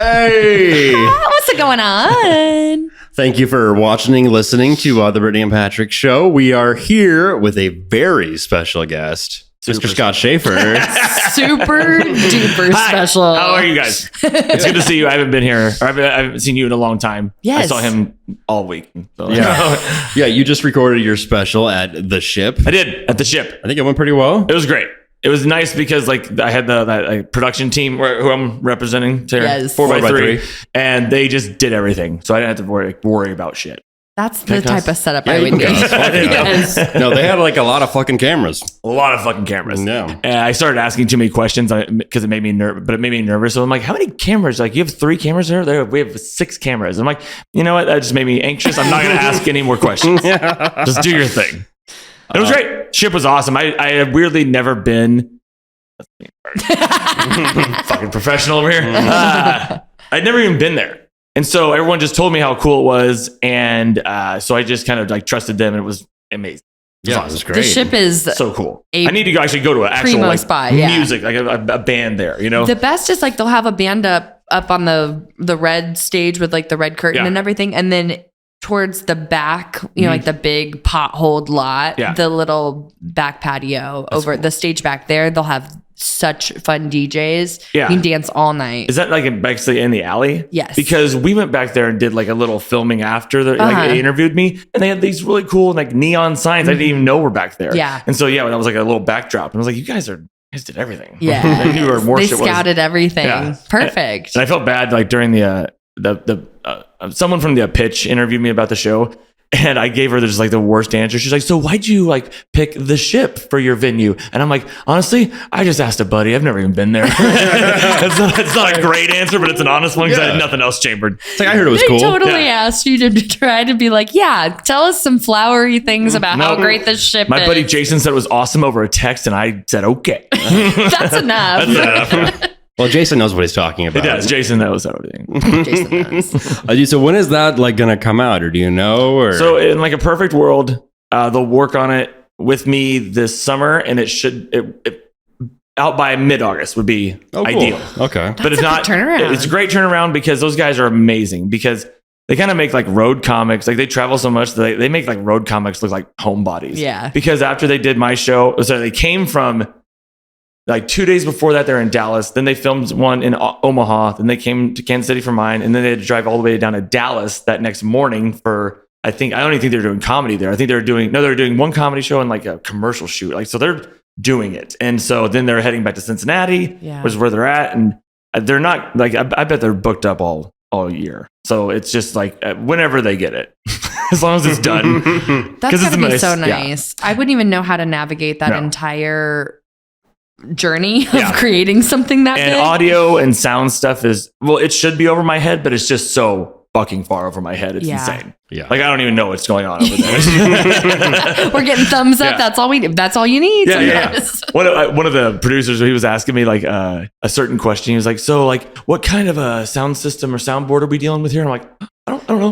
Hey! What's going on? Thank you for watching, listening to the Brittany and Patrick show. We are here with a very special guest, Mr. Scott Shaffer. Super duper special. How are you guys? It's good to see you. I haven't been here. I haven't seen you in a long time. Yes. I saw him all week. So. Yeah, you just recorded your special at the Ship. I did, at the Ship. I think it went pretty well. It was great. It was nice because like I had that production team who I'm representing, Sarah, Yes. 4x3, and they just did everything. So I didn't have to worry about shit. That's the type of setup Yeah, I you would do. can cuss. Fuck it. Yes. No, they had like a lot of fucking cameras. A lot of fucking cameras. Yeah. And I started asking too many questions because it made me nervous. But it made me nervous. So I'm like, how many cameras? Like, you have 3 cameras there? We have 6 cameras. I'm like, you know what? That just made me anxious. I'm not going to ask any more questions. Just do your thing. It was great. Ship was awesome. I had weirdly never been. Fucking professional over here. I'd never even been there. And so everyone just told me how cool it was. And so I just kind of like trusted them, and it was amazing. Yeah, it was great. The Ship is So cool. I need to actually go to an actual like spot, yeah. music, like a band there, you know? the best is like they'll have a band up on the red stage with like the red curtain and everything. And then towards the back, you know, like the big potholed lot, the little back patio over the stage back there, they'll have such fun DJs. Yeah. You can dance all night. Is that like actually in the alley? Yes. Because we went back there and did like a little filming after like they interviewed me, and they had these really cool like neon signs. I didn't even know were back there. Yeah. And so that was like a little backdrop, and I was like, you guys did everything. Yeah. I knew where more they shit was. scouted everything. Yeah. Perfect. And I felt bad like during the someone from the pitch interviewed me about the show, and I gave her just like the worst answer. She's like, so why'd you like pick the Ship for your venue? And I'm like, honestly, I just asked a buddy. I've never even been there. It's not a great answer, but it's an honest one because I had nothing else chambered. It's like, I heard it was They cool. totally asked you to try to be like, yeah, tell us some flowery things about how great this Ship My is. buddy Jason said it was awesome over a text, and I said, okay. That's enough. That's enough. Well, Jason knows what he's talking about. It does. Jason knows everything. Jason knows. So when is that like going to come out, or do you know? Or So in like a perfect world, they'll work on it with me this summer, and it should out by mid-August would be ideal. Okay. But if a not, good turnaround. it's a great turnaround because those guys are amazing because they kind of make like road comics. Like they travel so much that they make like road comics look like homebodies. Yeah. Because after they did my show, so they came from like 2 days before that, they're in Dallas. Then they filmed one in Omaha. Then they came to Kansas City for mine. And then they had to drive all the way down to Dallas that next morning for, I don't even think they're doing comedy there. I think they were doing one comedy show and like a commercial shoot. Like, so they're doing it. And so then they're heading back to Cincinnati, which is where they're at. And they're not like, I bet they're booked up all year. So it's just like whenever they get it, as long as it's done. That's gotta be so Yeah. nice. I wouldn't even know how to navigate that entire journey of creating something that And big. audio and sound stuff it should be over my head, but it's just so fucking far over my head. It's insane. Yeah. Like I don't even know what's going on over there. We're getting thumbs up. Yeah. That's all that's all you need. Yeah. One of the producers, he was asking me like a certain question. He was like, so like what kind of a sound system or soundboard are we dealing with here? And I'm like, I don't know.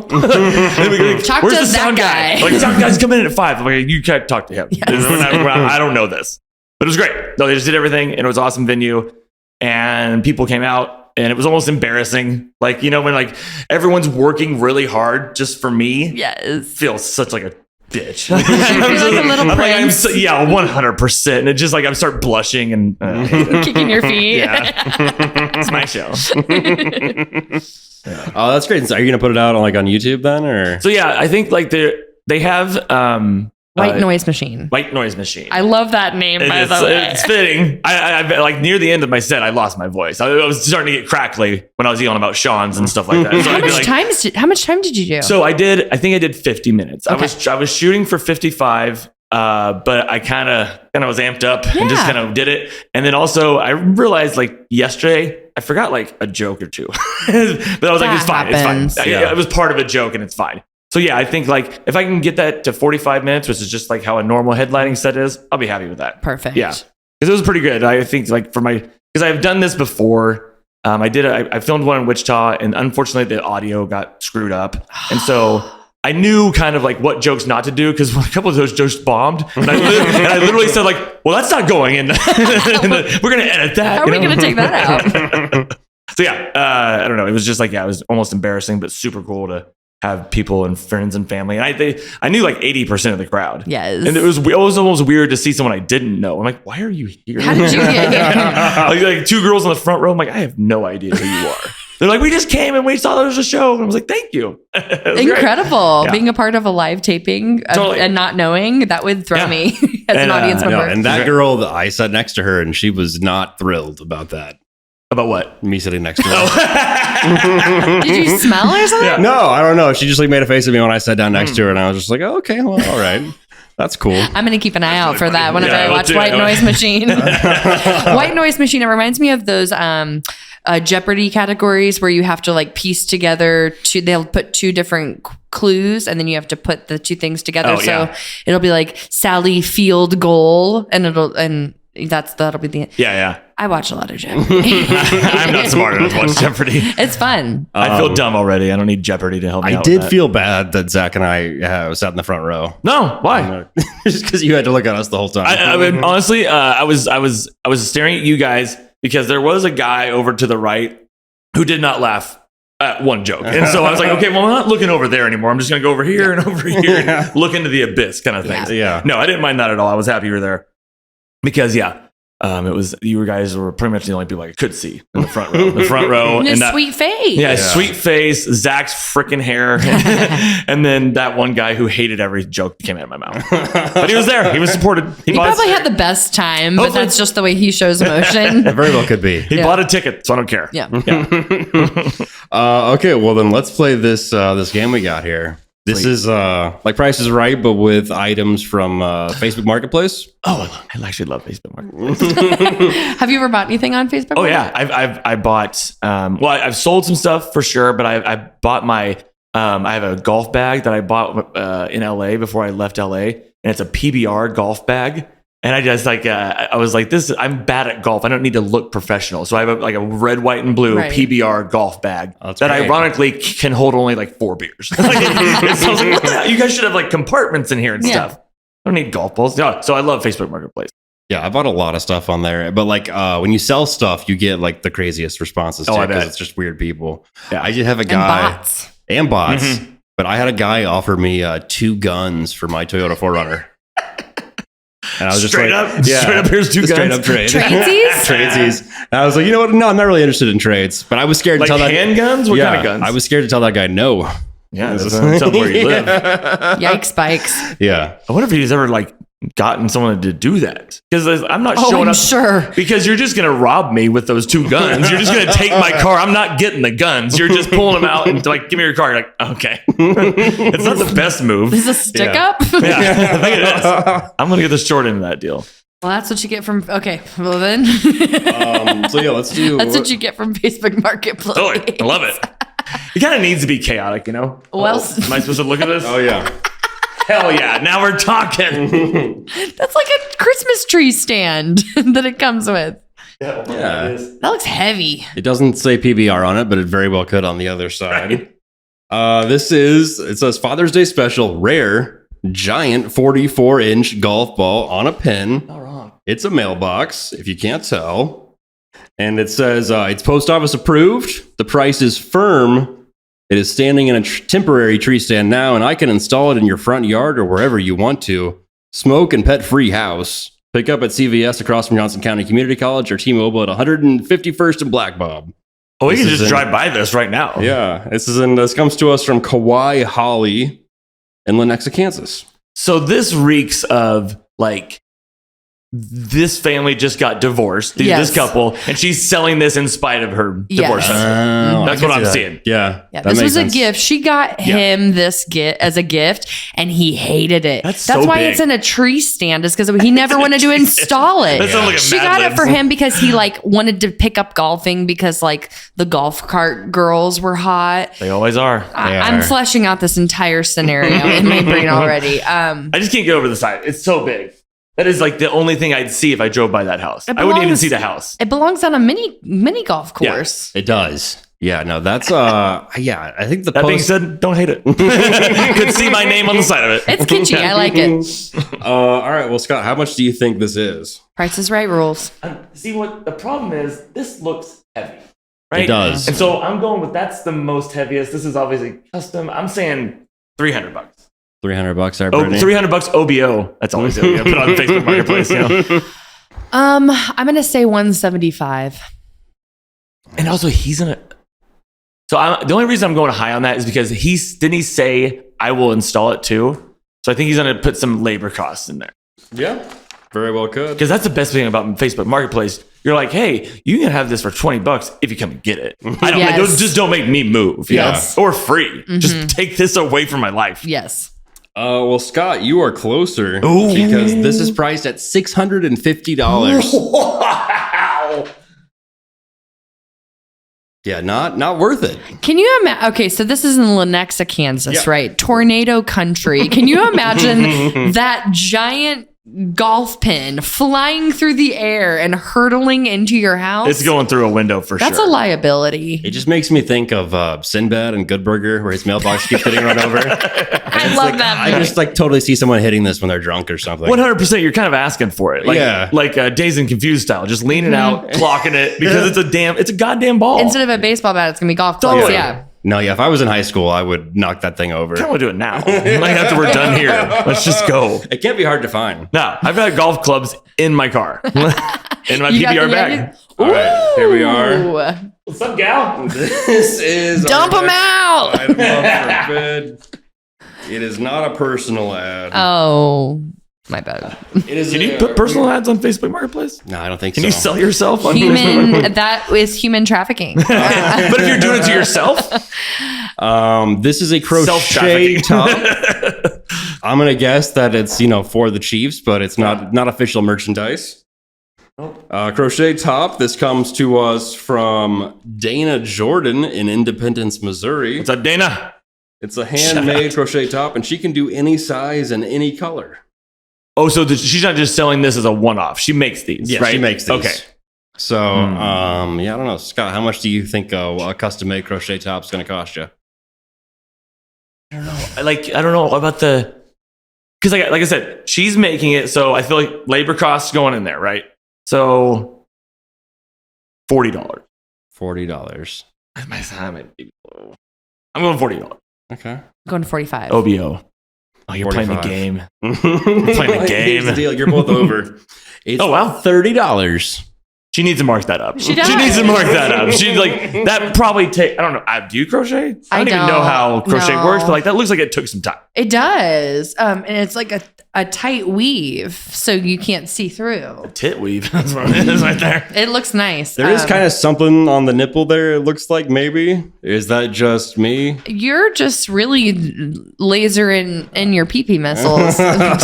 Talk Where's to the sound that guy. Like sound guy's coming in at 5. I'm like, you can't talk to him. Yes. I don't know this. But it was great. No, they just did everything, and it was an awesome venue, and people came out, and it was almost embarrassing. Like, you know, when like everyone's working really hard just for me, feels such like a bitch. You feel like a little prince. 100%. And it just like I start blushing and kicking your feet. It's my show. Oh, that's great. So are you going to put it out on YouTube then, or? So yeah, I think like they have White Noise Machine. White Noise Machine. I love that name, by the way. It's fitting. I like near the end of my set, I lost my voice. I was starting to get crackly when I was yelling about Sean's and stuff like that. So how much time did you do? So I think I did 50 minutes. Okay. I was shooting for 55, but I kind of was amped up and just kind of did it. And then also I realized like yesterday, I forgot like a joke or two, but I was like, it's fine. happens. It's fine. It was part of a joke and it's fine. So yeah, I think like if I can get that to 45 minutes, which is just like how a normal headlining set is, I'll be happy with that. Perfect. Yeah. Because it was pretty good. I think like because I've done this before. I filmed one in Wichita, and unfortunately the audio got screwed up. And so I knew kind of like what jokes not to do because a couple of those jokes bombed. And I literally said like, well, that's not going in. We're going to edit that. How are we going to take that out? So So yeah, I don't know. It was just like, it was almost embarrassing, but super cool to have people and friends and family. And I knew like 80% of the crowd. Yes. And it was almost weird to see someone I didn't know. I'm like, why are you here? How did you get here? like 2 girls in the front row. I'm like, I have no idea who you are. They're like, we just came and we saw there was a show. And I was like, thank you. Incredible. Being a part of a live taping and not knowing, that would throw me as an audience member. And that girl, I sat next to her and she was not thrilled about that. About what? Me sitting next to her. Did you smell or something? Yeah. No, I don't know. She just like made a face at me when I sat down next to her, and I was just like, oh, okay, well, all right. That's cool. I'm going to keep an eye out for that whenever I watch White Noise Machine. White Noise Machine, it reminds me of those Jeopardy categories where you have to like piece together they'll put 2 different clues and then you have to put the 2 things together. It'll be like Sally field goal and that'll be the Yeah. I watch a lot of Jeopardy. I'm not smart enough to watch Jeopardy. It's fun. I feel dumb already. I don't need Jeopardy to help me out. I did feel bad that Zach and I sat in the front row. No, why? Just because you had to look at us the whole time. I mean, honestly, I was staring at you guys because there was a guy over to the right who did not laugh at one joke. And so I was like, okay, well, I'm not looking over there anymore. I'm just going to go over here and over here and look into the abyss kind of thing. Yeah. No, I didn't mind that at all. I was happy you were there because, it was, you guys were pretty much the only people I could see in the front row. And that sweet face. Yeah, sweet face, Zach's freaking hair. And then that one guy who hated every joke that came out of my mouth. But he was there. He was supported. He probably had the best time, but that's just the way he shows emotion. It very well could be. He bought a ticket, so I don't care. Yeah. Okay, well then let's play this game we got here. This is like Price is Right, but with items from Facebook Marketplace. Oh, I actually love Facebook Marketplace. Have you ever bought anything on Facebook? Oh yeah, I bought. I've sold some stuff for sure, but I bought my. I have a golf bag that I bought in LA before I left LA, and it's a PBR golf bag. And I just like I was like, this. I'm bad at golf. I don't need to look professional, so I have a red, white, and blue PBR golf bag that great. Ironically can hold only like 4 beers. So I was like, what the hell? You guys should have like compartments in here and stuff. I don't need golf balls. Yeah, so I love Facebook Marketplace. Yeah, I bought a lot of stuff on there, but like when you sell stuff, you get like the craziest responses too because it's just weird people. Yeah, I did have a guy and bots, but I had a guy offer me 2 guns for my Toyota 4Runner. And I was just straight up, here's 2 guns. Straight up trade. Tradesies? And I was like, you know what? No, I'm not really interested in trades. But I was scared to tell that. Handguns? What kind of guns? I was scared to tell that guy no. Yeah, tell where you live. Yikes, spikes. Yeah. I wonder if he's ever like gotten someone to do that. Because I'm not showing up. Sure. Because you're just going to rob me with those 2 guns. You're just going to take my car. I'm not getting the guns. You're just pulling them out and like, give me your car. You're like, okay. It's not the best move. Is this a stick up? Yeah, I think it is. I'm going to get the short end of that deal. Well, that's what you get from. Okay, well then. So yeah, let's do. That's what you get from Facebook Marketplace. Totally, I love it. It kind of needs to be chaotic, you know. Well, am I supposed to look at this? Oh yeah. Hell yeah! Now we're talking. That's like a Christmas tree stand that it comes with. Yeah. That looks heavy. It doesn't say PBR on it, but it very well could on the other side. It says Father's Day special, rare, giant 44-inch golf ball on a pin. Not wrong. It's a mailbox, if you can't tell. And it says it's post office approved. The price is firm. It is standing in a temporary tree stand now, and I can install it in your front yard or wherever you want to. Smoke and pet-free house. Pick up at CVS across from Johnson County Community College or T-Mobile at 151st and Black Bob. Oh, we can just drive by this right now. Yeah, this comes to us from Kauai Holly in Lenexa, Kansas. So this reeks of like this family just got divorced, this couple, and she's selling this in spite of her divorce. That's what I'm seeing. Yeah. This was a gift. She got him this gift as a gift, and he hated it. That's why it's in a tree stand, is because he never wanted to install it. She got it for him because he like wanted to pick up golfing because like the golf cart girls were hot. They always are. I'm fleshing out this entire scenario in my brain already. I just can't get over the side. It's so big. That is like the only thing I'd see if I drove by that house. I wouldn't even see the house. It belongs on a mini golf course. Yeah, it does. Yeah, no, that's I think that being said, don't hate it. You could see my name on the side of it. It's kitschy. I like it. All right, well, Scott, how much do you think this is? Price is Right rules. See what the problem is? This looks heavy. right? It does. And so I'm going with that's the most heaviest. This is obviously custom. I'm saying $300. $300 there, Oh, Brittany. $300 OBO. That's always it. Put on Facebook Marketplace. I'm gonna say 175. And also, he's gonna. So the only reason I'm going high on that is because didn't he say I will install it too? So I think he's gonna put some labor costs in there. Yeah, very well could. Because that's the best thing about Facebook Marketplace. You're like, hey, you can have this for $20 if you come and get it. I don't just don't make me move. Yes. Or free. Just take this away from my life. Yes. Well, Scott, you are closer Ooh. because this is priced at $650. Wow. Yeah, not worth it. Can you imagine? Okay, so this is in Lenexa, Kansas, right? Tornado country. Can you imagine that giant golf pin flying through the air and hurtling into your house? It's going through a window for That's sure. a liability. It just makes me think of Sinbad and Good Burger, where his mailbox keeps getting run over. I love that I movie. just totally see someone hitting this when they're drunk or something. 100%. You're kind of asking for it. Like Dazed and Confused style. Just leaning out, clocking it because it's a goddamn ball. Instead of a baseball bat, it's gonna be golf clubs. Totally. Yeah. No, if I was in high school, I would knock that thing over. I want to do it now. Like after we're done here, let's just go. It can't be hard to find. No, I've got golf clubs in my car, in my You got PBR the bag. Yankees? All right, here we are. Ooh. What's up, gal? This is Dump our them out. item up for bid. It is not a personal ad. Oh, my bad. It is. Can you put personal ads on Facebook Marketplace? No, I don't think Can so. you sell yourself on Facebook Human. Marketplace? That is human trafficking. But if you're doing it to yourself, This is a crochet self-trafficking. top. I'm gonna guess that it's for the Chiefs, but it's not official merchandise. Crochet top. This comes to us from Dana Jordan in Independence, Missouri. What's up, Dana? It's a handmade crochet top, and she can do any size and any color. Oh, so she's not just selling this as a one-off. She makes these, Yeah, right? she makes these. Okay. So, I don't know, Scott. How much do you think a custom-made crochet top is going to cost you? I don't know. I don't know about because like I said, she's making it, so I feel like labor costs going in there, right? So $40. $40. I'm going $40. Okay. Going to 45. OBO. Oh, you're 45. playing the game. You're playing the game. Here's the deal. You're both over. It's Oh, wow. $30. She needs to mark that up. She does. She needs to mark that up. She's like, that probably take, I don't know. Do you crochet? I don't even know how crochet No. works, but like that looks like it took some time. It does. And it's like a tight weave, so you can't see through. Tit weave. That's what it is right there. It looks nice. There is kind of something on the nipple there, it looks like, maybe. Is that just me? You're just really lasering in your pee-pee missiles. She's got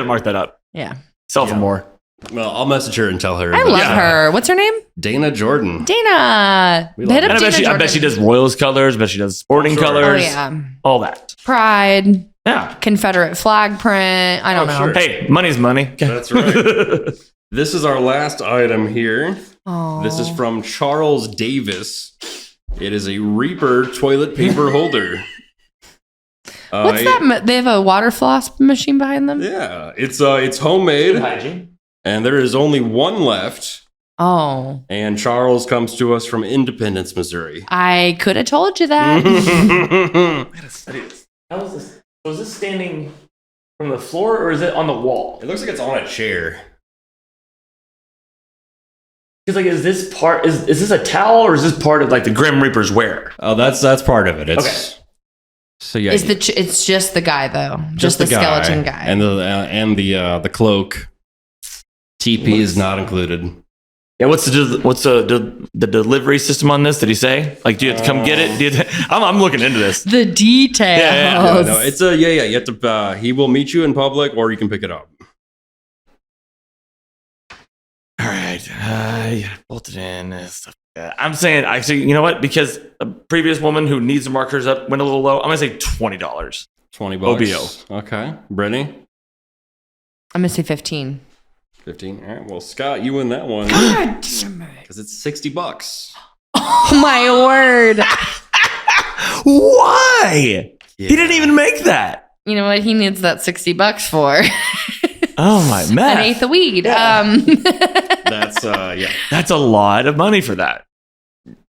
to mark that up. Yeah. Sell for more. Well, I'll message her and tell her. I love her. What's her name? Dana Jordan. Dana. We love Hit her. up And Dana I bet she Jordan. does Royals colors. I bet she does sporting Sure. colors. Oh, yeah. All that. Pride. Yeah. Confederate flag print. I don't know. sure. Hey, money's money. That's right. This is our last item here. Oh. This is from Charles Davis. It is a Reaper toilet paper holder. What's that? They have a water floss machine behind them? Yeah, it's homemade, Hygiene. and there is only one left. Oh. And Charles comes to us from Independence, Missouri. I could have told you that. I gotta study this. How is this? So is this standing from the floor or is it on the wall? It looks like it's on a chair. Because like, is this part? Is this a towel or is this part of like the Grim Reaper's wear? Oh, that's part of it. It's, Okay. So yeah, It's just the guy though. Just the skeleton guy. and the cloak. TP is not incled. Yeah. What's the delivery system on this? Did he say? Like, do you have to come get it? Do you I'm looking into this. The details. Yeah. No, it's You have to. He will meet you in public, or you can pick it up. All right. Yeah, bolt it in. Stuff like that. I'm saying, actually, you know what? Because a previous woman who needs to mark hers up went a little low. I'm gonna say $20. $20. OBO. Okay, Brittany. I'm gonna say 15. 15. All right. Well, Scott, you win that one God damn it. because it's $60. Oh my word. Why? Yeah. He didn't even make that. You know what he needs that $60 for? Oh my An meth. eighth of weed. That's That's a lot of money for that.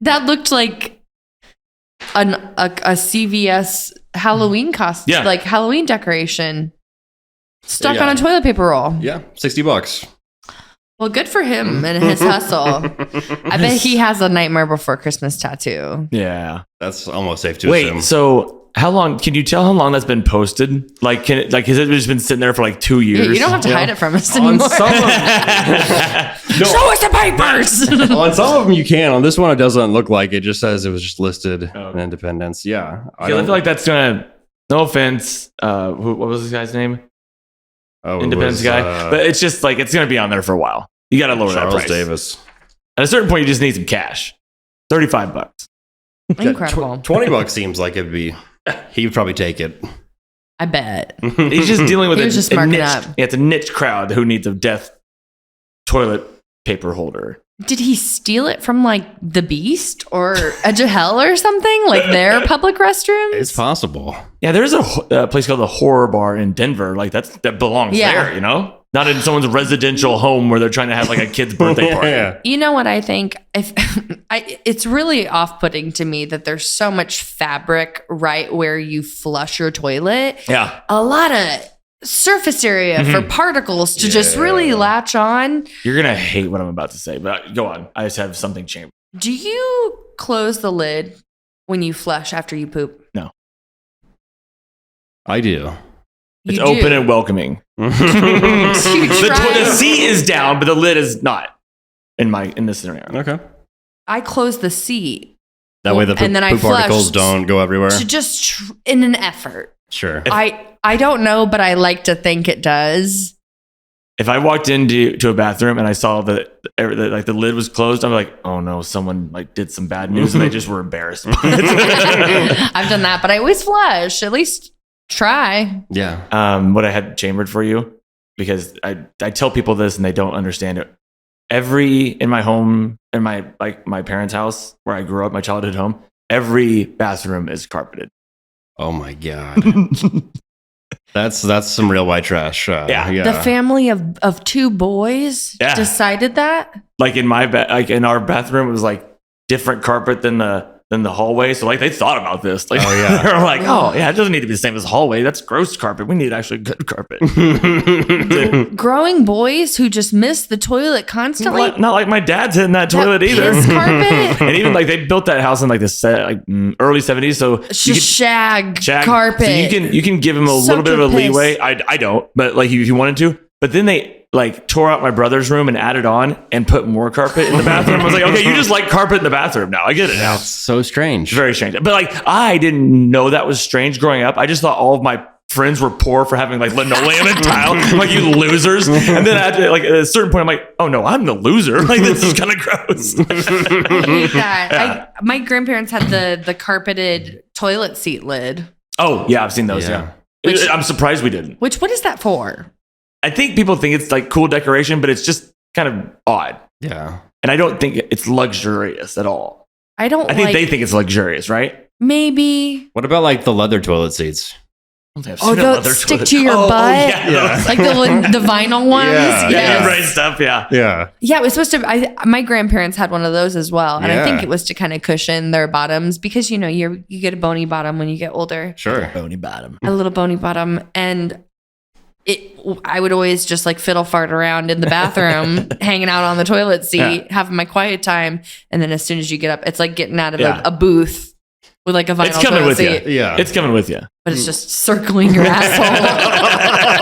That looked like a CVS Halloween costume, Yeah. like Halloween decoration stuck Yeah. on a toilet paper roll. Yeah, $60. Well, good for him and his hustle. I bet he has a Nightmare Before Christmas tattoo. Yeah. That's almost safe to assume. Wait, so how long? Can you tell how long that's been posted? Like, has it just been sitting there for like 2 years? You don't have to hide it from us On anymore. some of Show us the papers. on some of them you can. On this one, it doesn't look like it. Just says it was just listed in Independence. Yeah, I feel like that's gonna. No offense. What was this guy's name? Independence guy. But it's just like it's gonna be on there for a while. You got to lower Charles that price. Davis. At a certain point, you just need some cash. $35. Incredible. $20 seems like it'd be. He would probably take it. I bet. He's just dealing with He was just marking niche. up. Yeah, it's a niche crowd who needs a death toilet paper holder. Did he steal it from like the Beast or Edge of Hell or something? Like their public restrooms? It's possible. Yeah, there's a place called the Horror Bar in Denver. Like that belongs there, you know? Not in someone's residential home where they're trying to have like a kid's birthday party. Yeah. You know what I think? It's really off-putting to me that there's so much fabric right where you flush your toilet. Yeah. A lot of surface area for particles to just really latch on. You're going to hate what I'm about to say, but go on. I just have something chambered. Do you close the lid when you flush after you poop? No. I do. It's You open do. and welcoming. You The try- seat is down, but the lid is not in this scenario. Okay. I close the seat. That way the And then I poop particles flushed don't go everywhere. to just in an effort. Sure. I don't know, but I like to think it does. If I walked into a bathroom and I saw that like the lid was closed, I'm like, oh no, someone like did some bad news and they just were embarrassed. I've done that, but I always flush. At least try. Yeah. What I had chambered for you, because I tell people this and they don't understand it. In my home, in my parents' house where I grew up, my childhood home, every bathroom is carpeted. Oh my God. That's some real white trash. Yeah. The family of two boys decided that. Like in in our bathroom, it was like different carpet than the hallway. So like they thought about this. Like, Oh, yeah. they're like, oh yeah, it doesn't need to be the same as the hallway. That's gross carpet. We need actually good carpet. Growing boys who just miss the toilet constantly. Not like my dad's hitting that toilet either. Piss carpet. And even like they built that house in like the early 70s. So It's just shag carpet. So you can give him a little bit of a Soaked with piss. leeway. I don't, but like if you wanted to. But then they like tore out my brother's room and added on and put more carpet in the bathroom. I was like, okay, you just like carpet in the bathroom now. I get it now. That's so strange. It's very strange. But like I didn't know that was strange growing up. I just thought all of my friends were poor for having like linoleum and tile. I'm like, you losers. And then at a certain point, I'm like, oh no, I'm the loser. Like this is kind of gross. I hate that. My grandparents had the carpeted toilet seat lid. Oh yeah, I've seen those. Yeah. Yeah. I'm surprised we didn't. Which, what is that for? I think people think it's like cool decoration, but it's just kind of odd. Yeah. And I don't think it's luxurious at all. I don't. I think they think it's luxurious, right? Maybe. What about like the leather toilet seats? Oh, they'll stick to your butt? Yeah. Like the vinyl ones. Yeah. Yes. Yeah, right stuff. Yeah. Yeah. Yeah, it was supposed to. My grandparents had one of those as well, and I think Yeah. it was to kind of cushion their bottoms because you get a bony bottom when you get older, Sure. Bony bottom. a little bony bottom, and I would always just like fiddle fart around in the bathroom, hanging out on the toilet seat, having my quiet time, and then as soon as you get up, it's like getting out of a booth with like a vinyl It's coming toilet with seat. you. Yeah. It's coming with you. But it's just circling your asshole.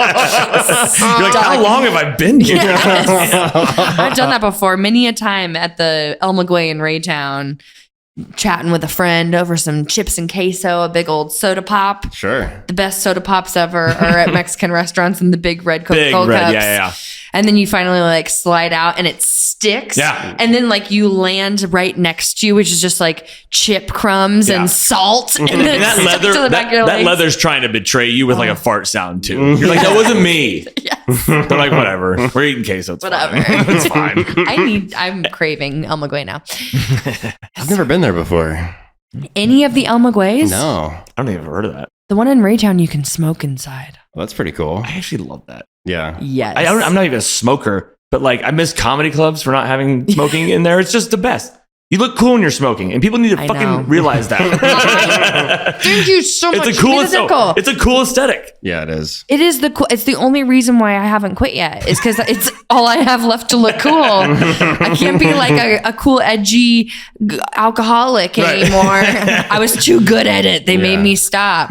You're like, how long have I been here? I've done that before many a time at the El Maguey in Raytown, chatting with a friend over some chips and queso, a big old soda pop. Sure. The best soda pops ever are at Mexican restaurants in the big red Big Coca-Cola red. cups. Yeah. And then you finally like slide out and it sticks. Yeah. And then like you land right next to you, which is just like chip crumbs and salt. And, And then that it's stuck to the back of your that legs. leather's trying to betray you with like a fart sound too. You're like, that wasn't me. Yes. They're like, whatever. We're eating queso. It's Whatever. fine. It's fine. I'm craving El Maguey now. I've never been there before. Any of the El Magueys? No. I don't even have heard of that. The one in Raytown, you can smoke inside. Well, that's pretty cool. I actually love that. Yeah. Yes. I'm not even a smoker, but like I miss comedy clubs for not having smoking in there. It's just the best. You look cool when you're smoking, and people need to fucking realize that. Thank you so much. It's a cool aesthetic. Yeah, it is. It is it's the only reason why I haven't quit yet. Is because it's all I have left to look cool. I can't be like a cool, edgy alcoholic anymore. I was too good at it. They made me stop.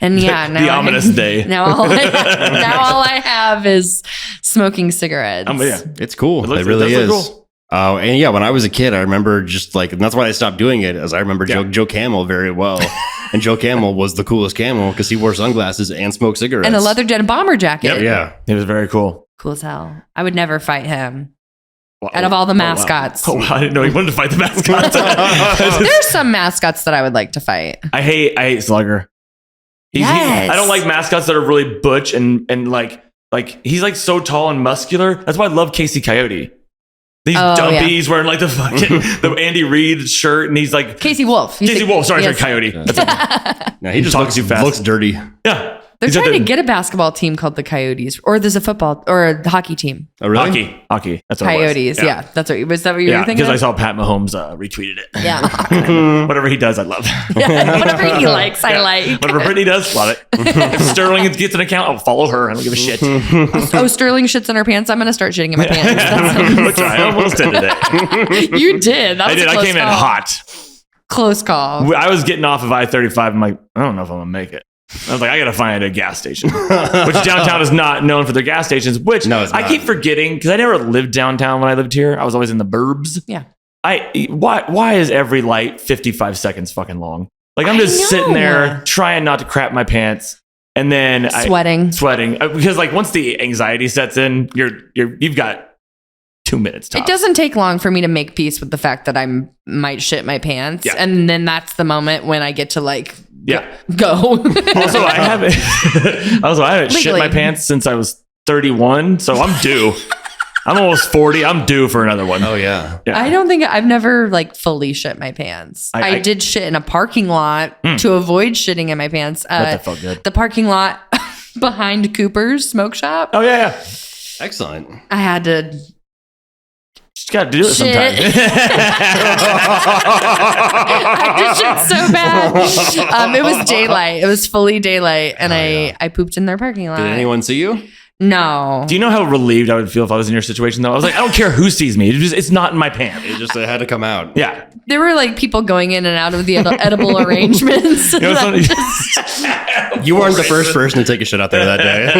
And now the ominous day. Now all I have is smoking cigarettes. It's cool. It really is. Cool. And yeah, when I was a kid, I remember just like, and that's why I stopped doing it, as I remember Joe Camel very well. And Joe Camel was the coolest camel because he wore sunglasses and smoked cigarettes. And a leather denim bomber jacket. Yep. Yeah. He was very cool. Cool as hell. I would never fight him. Out of all the mascots. Wow. I didn't know he wanted to fight the mascots. There's some mascots that I would like to fight. I hate Slugger. I don't like mascots that are really butch and like he's like so tall and muscular. That's why I love Casey Coyote. He's dumpy. He's wearing like the fucking the Andy Reid shirt, and he's like Casey Wolf. Sorry, Coyote. No, he just looks dirty. Yeah. They're trying to get a basketball team called the Coyotes, or there's a football or a hockey team. Oh, really? Hockey. That's what Coyotes. It was. Yeah, that's what. Was that what you were thinking? Because I saw Pat Mahomes retweeted it. Yeah. Whatever he does, I love. Whatever he likes, I like. Whatever Brittany does, love it. If Sterling gets an account, I'll follow her. I don't give a shit. Sterling shits in her pants. I'm gonna start shitting in my pants. Which I almost did today. You did. That was I came in hot. Close call. I was getting off of I-35. I'm like, I don't know if I'm gonna make it. I was like, I gotta find a gas station, which downtown is not known for their gas stations. Which I keep forgetting because I never lived downtown when I lived here. I was always in the burbs. Yeah. Why is every light 55 seconds fucking long? Like I'm just sitting there trying not to crap my pants, and then sweating because like once the anxiety sets in, you've got 2 minutes tops. It doesn't take long for me to make peace with the fact that I might shit my pants, and then that's the moment when I get to like. Go. Also, I haven't shit my pants since I was 31, so I'm due. I'm almost 40. I'm due for another one. Oh yeah. I don't think I've never like fully shit my pants. I did shit in a parking lot to avoid shitting in my pants. That felt good. The parking lot behind Cooper's smoke shop. Oh yeah. Excellent. I had to. Just gotta do it sometime. I did shit so bad. It was daylight. It was fully daylight, and I pooped in their parking lot. Did anyone see you? No. Do you know how relieved I would feel if I was in your situation though? I was like, I don't care who sees me. It's not in my pants. It had to come out. Yeah. There were like people going in and out of the edible arrangements. You weren't the first person to take a shit out there that day.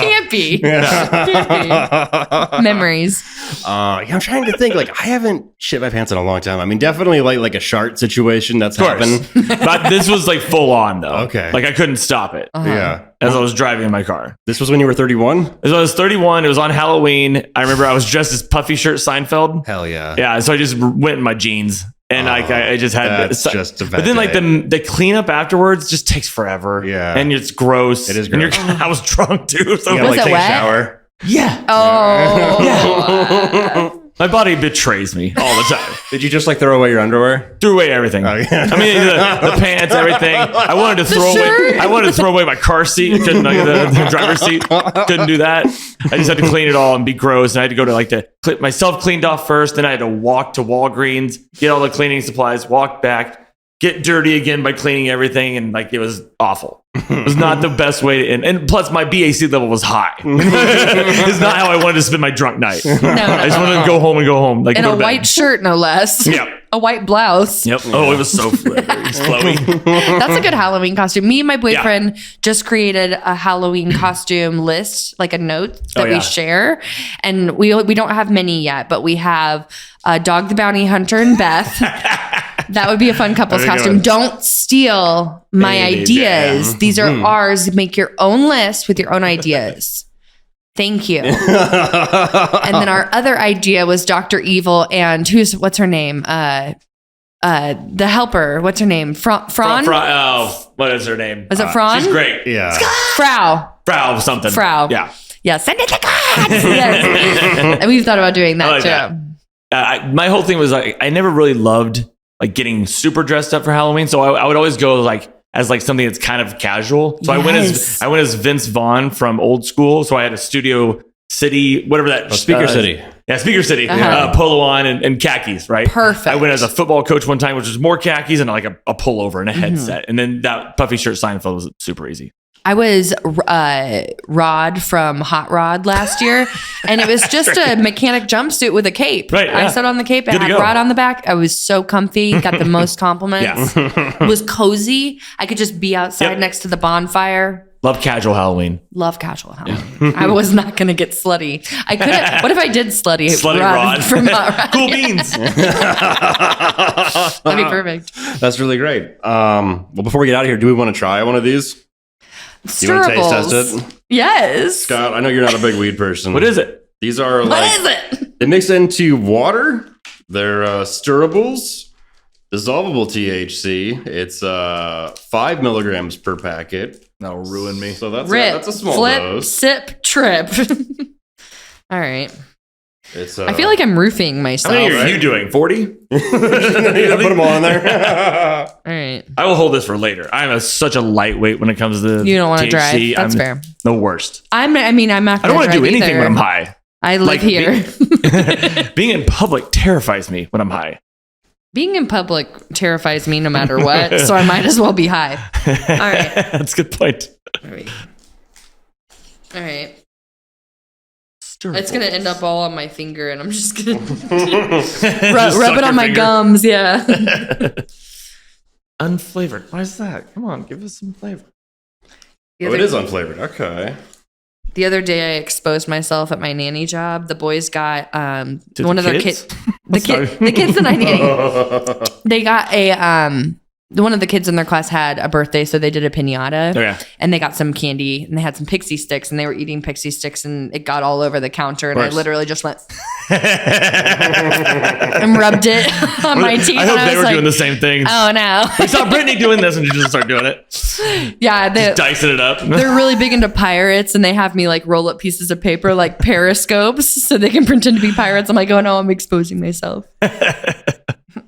Can't be. Can't be. Memories. I'm trying to think. Like I haven't shit my pants in a long time. I mean, definitely like a shart situation that's happened. But this was like full on though. Okay. Like I couldn't stop it. Yeah. As I was driving in my car. This was when you were 31? As I was 31. It was on Halloween. I remember I was dressed as Puffy Shirt Seinfeld. Hell yeah. Yeah. So I just went in my jeans. And I just had that's just a bad but then like day. the cleanup afterwards just takes forever. Yeah. And it's gross. It is gross. And I was drunk too. So you gotta, Was it take wet? a shower. Yeah. Oh. Yeah. My body betrays me all the time. Did you just like throw away your underwear? Threw away everything. Oh, yeah. I mean, the pants, everything. I wanted to throw away my car seat. Couldn't the driver's seat. Couldn't do that. I just had to clean it all and be gross. And I had to go to get myself cleaned off first. Then I had to walk to Walgreens, get all the cleaning supplies, walk back, get dirty again by cleaning everything. And it was awful. It was not the best way to end. And plus my BAC level was high. It's not how I wanted to spend my drunk night. No. I just wanted to go home. Like in a white shirt, no less. Yep. A white blouse. Yep. Oh, it was so flowy. That's a good Halloween costume. Me and my boyfriend just created a Halloween costume list, like a note that we share. And we don't have many yet, but we have Dog the Bounty Hunter and Beth. That would be a fun couple's costume. Don't steal my ideas. These are ours. Make your own list with your own ideas. Thank you. And then our other idea was Dr. Evil and what's her name? The helper. What's her name? Fran? What is her name? Was it Fran? She's great. Yeah. Frau something. Frau. Yeah. Yeah. Send it to God. Yes. And we've thought about doing that too. My whole thing was I never really loved getting super dressed up for Halloween. So I would always go as like something that's kind of casual. So I went as Vince Vaughn from Old School. So I had a Studio City, whatever that Speaker City. Yeah, Speaker City, polo on and khakis, right? Perfect. I went as a football coach one time, which was more khakis and like a pullover and a headset. And then that puffy shirt Seinfeld was super easy. I was Rod from Hot Rod last year, and it was just a mechanic jumpsuit with a cape. Right, yeah. I sat on the cape, it had Rod on the back. I was so comfy, got the most compliments. Was cozy. I could just be outside next to the bonfire. Love casual Halloween. Love casual Halloween. I was not going to get slutty. I could have. What if I did slutty? Slutty Rod. From Hot Rod. Cool beans. That'd be perfect. That's really great. Well, before we get out of here, do we want to try one of these? Do you want to taste test it? Yes. Scott, I know you're not a big weed person. What is it? These are What is it? They mix into water. They're stirrables, dissolvable THC. It's 5 milligrams per packet. That'll ruin me. So that's Rip, a small flip, dose. sip, trip. All right. It's, I feel like I'm roofing myself. How many are you doing? 40? you gotta put them all in there. All right. I will hold this for later. I'm such a lightweight when it comes to You don't want to THC. drive. That's I'm fair. the worst. I'm not. I don't want to do anything when I'm high. I live here. Being in public terrifies me when I'm high. Being in public terrifies me no matter what, so I might as well be high. All right. That's a good point. All right. It's going to end up all on my finger, and I'm just going to rub it on my gums. Yeah. Unflavored. Why is that? Come on, give us some flavor. It is unflavored. Okay. The other day, I exposed myself at my nanny job. The boys got one of their kids. The kids that I nanny. They got one of the kids in their class had a birthday, so they did a piñata. Oh, yeah. And they got some candy, and they had some pixie sticks, and they were eating pixie sticks, and it got all over the counter, and I literally just went and rubbed it on my teeth. I hope they were doing the same thing. Oh no! We saw Brittany doing this, and you just start doing it. Yeah, just dicing it up. They're really big into pirates, and they have me like roll up pieces of paper like periscopes, so they can pretend to be pirates. I'm like, oh no, I'm exposing myself.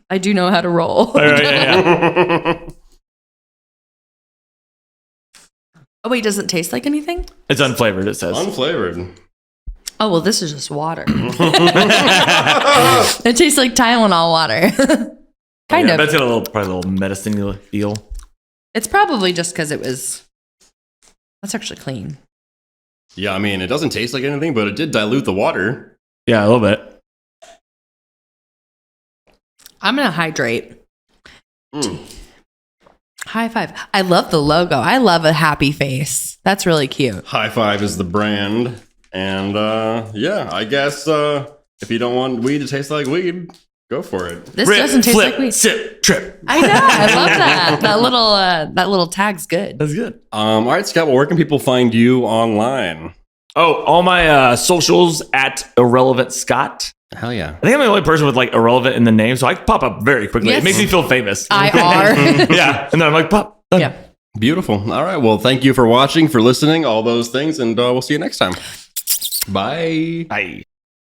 I do know how to roll. All right, yeah. Oh wait, does it taste like anything? It's unflavored, it says. Unflavored. Oh well, this is just water. It tastes like Tylenol water. Kind of. That's got probably a little medicine feel. It's probably just because it was. That's actually clean. Yeah, I mean, it doesn't taste like anything, but it did dilute the water. Yeah, a little bit. I'm gonna hydrate. High five. I love the logo. I love a happy face. That's really cute. High Five is the brand. And yeah, I guess if you don't want weed to taste like weed, go for it. This doesn't taste like weed. Sip, trip. I know. I love that. That little tag's good. That's good. All right, Scott, well, where can people find you online? Oh, all my socials at Irrelevant Scott. Hell yeah. I think I'm the only person with like irrelevant in the name, so I pop up very quickly. Yes. It makes me feel famous. IR. Yeah. And then I'm like, pop. Done. Yeah. Beautiful. All right. Well, thank you for watching, for listening, all those things, and we'll see you next time. Bye. Bye.